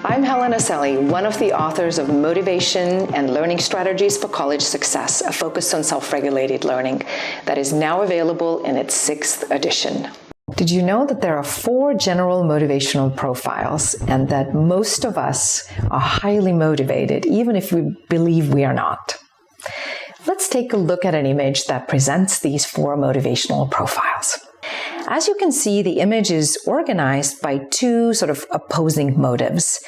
I'm Helena Seli, one of the authors of Motivation and Learning Strategies for College Success, a focus on self-regulated learning that is now available in its 6th edition. Did you know that there are 4 general motivational profiles and that most of us are highly motivated, even if we believe we are not? Let's take a look at an image that presents these 4 motivational profiles. As you can see, the image is organized by 2 sort of opposing motives.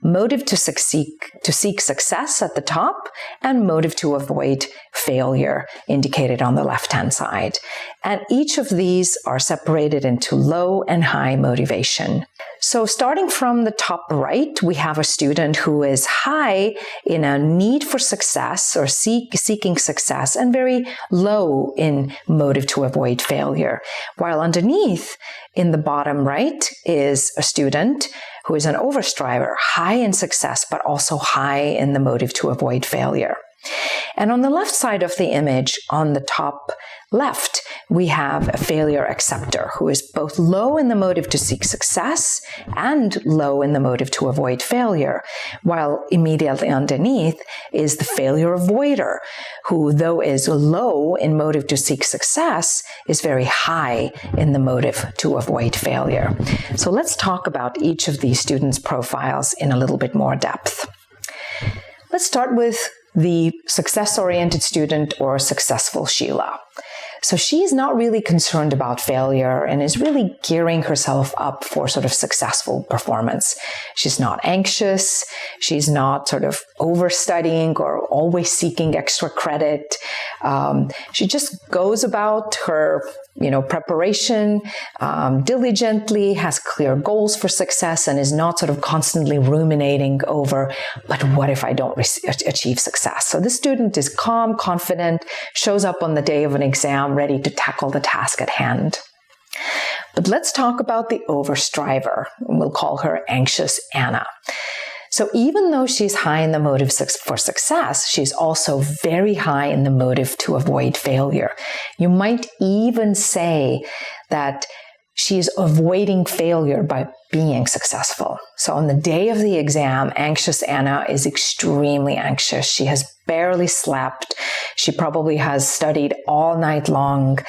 Motive to seek success at the top, and motive to avoid failure, indicated on the left-hand side. And each of these are separated into low and high motivation. So starting from the top right, we have a student who is high in a need for success or seeking success, and very low in motive to avoid failure. While underneath, in the bottom right, is a student who is an overstriver, high in success, but also high in the motive to avoid failure. And on the left side of the image, on the top left, we have a failure acceptor who is both low in the motive to seek success and low in the motive to avoid failure, while immediately underneath is the failure avoider, who, though is low in motive to seek success, is very high in the motive to avoid failure. So let's talk about each of these students' profiles in a little bit more depth. Let's start with the success-oriented student, or successful Sheila. So she's not really concerned about failure and is really gearing herself up for sort of successful performance. She's not anxious. She's not sort of overstudying or always seeking extra credit. She just goes about her preparation diligently, has clear goals for success, and is not sort of constantly ruminating over, but what if I don't achieve success? So this student is calm, confident, shows up on the day of an exam ready to tackle the task at hand. But let's talk about the overstriver. We'll call her Anxious Anna. So even though she's high in the motive for success, she's also very high in the motive to avoid failure. You might even say that she's avoiding failure by being successful. So on the day of the exam, Anxious Anna is extremely anxious. She has barely slept. She probably has studied all night long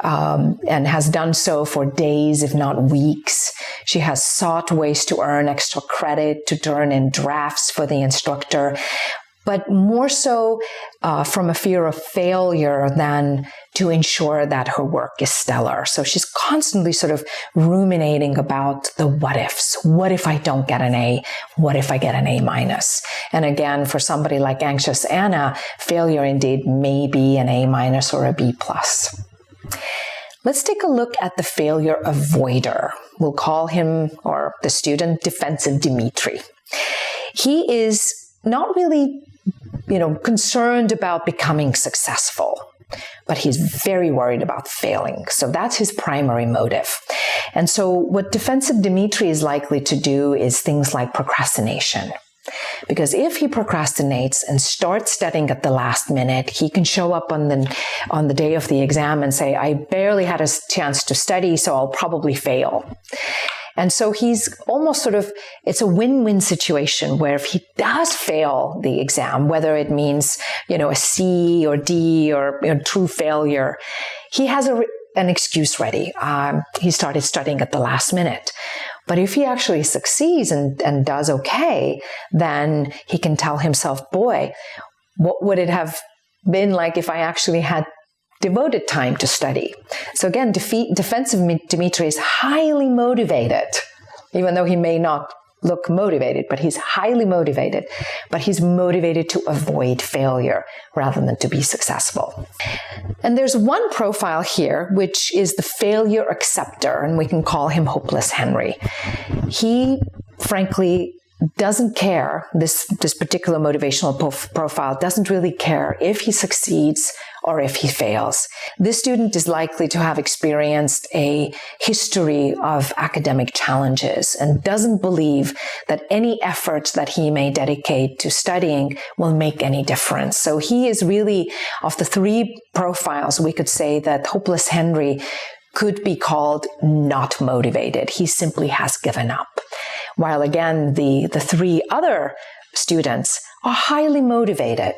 and has done so for days, if not weeks. She has sought ways to earn extra credit, to turn in drafts for the instructor, but more so from a fear of failure than to ensure that her work is stellar. So she's constantly sort of ruminating about the what ifs. What if I don't get an A? What if I get an A minus? And again, for somebody like Anxious Anna, failure indeed may be an A minus or a B plus. Let's take a look at the failure avoider. We'll call him, or the student, Defensive Dmitri. He is not really concerned about becoming successful, but he's very worried about failing. So that's his primary motive. And so what Defensive Dmitri is likely to do is things like procrastination. Because if he procrastinates and starts studying at the last minute, he can show up on the day of the exam and say, I barely had a chance to study, so I'll probably fail. And so he's almost it's a win-win situation where if he does fail the exam, whether it means, a C or D or true failure, he has an excuse ready. He started studying at the last minute. But if he actually succeeds and does okay, then he can tell himself, boy, what would it have been like if I actually had devoted time to study? So again, Defensive Dmitri is highly motivated, even though he may not look motivated, but he's highly motivated, but he's motivated to avoid failure rather than to be successful. And there's one profile here, which is the failure acceptor, and we can call him Hopeless Henry. He, frankly, doesn't care, this particular motivational profile doesn't really care if he succeeds or if he fails. This student is likely to have experienced a history of academic challenges and doesn't believe that any effort that he may dedicate to studying will make any difference. So he is really, of the 3 profiles, we could say that Hopeless Henry could be called not motivated. He simply has given up. while again, the three other students are highly motivated.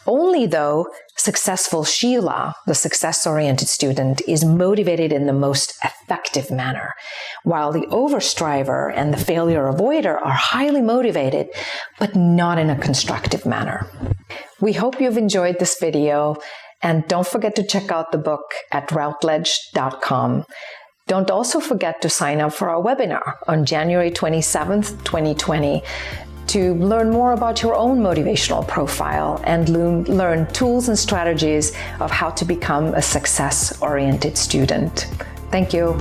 Only though successful Sheila, the success-oriented student, is motivated in the most effective manner, while the overstriver and the failure avoider are highly motivated, but not in a constructive manner. We hope you've enjoyed this video, and don't forget to check out the book at Routledge.com. Don't also forget to sign up for our webinar on January 27th, 2020, to learn more about your own motivational profile and learn tools and strategies of how to become a success-oriented student. Thank you.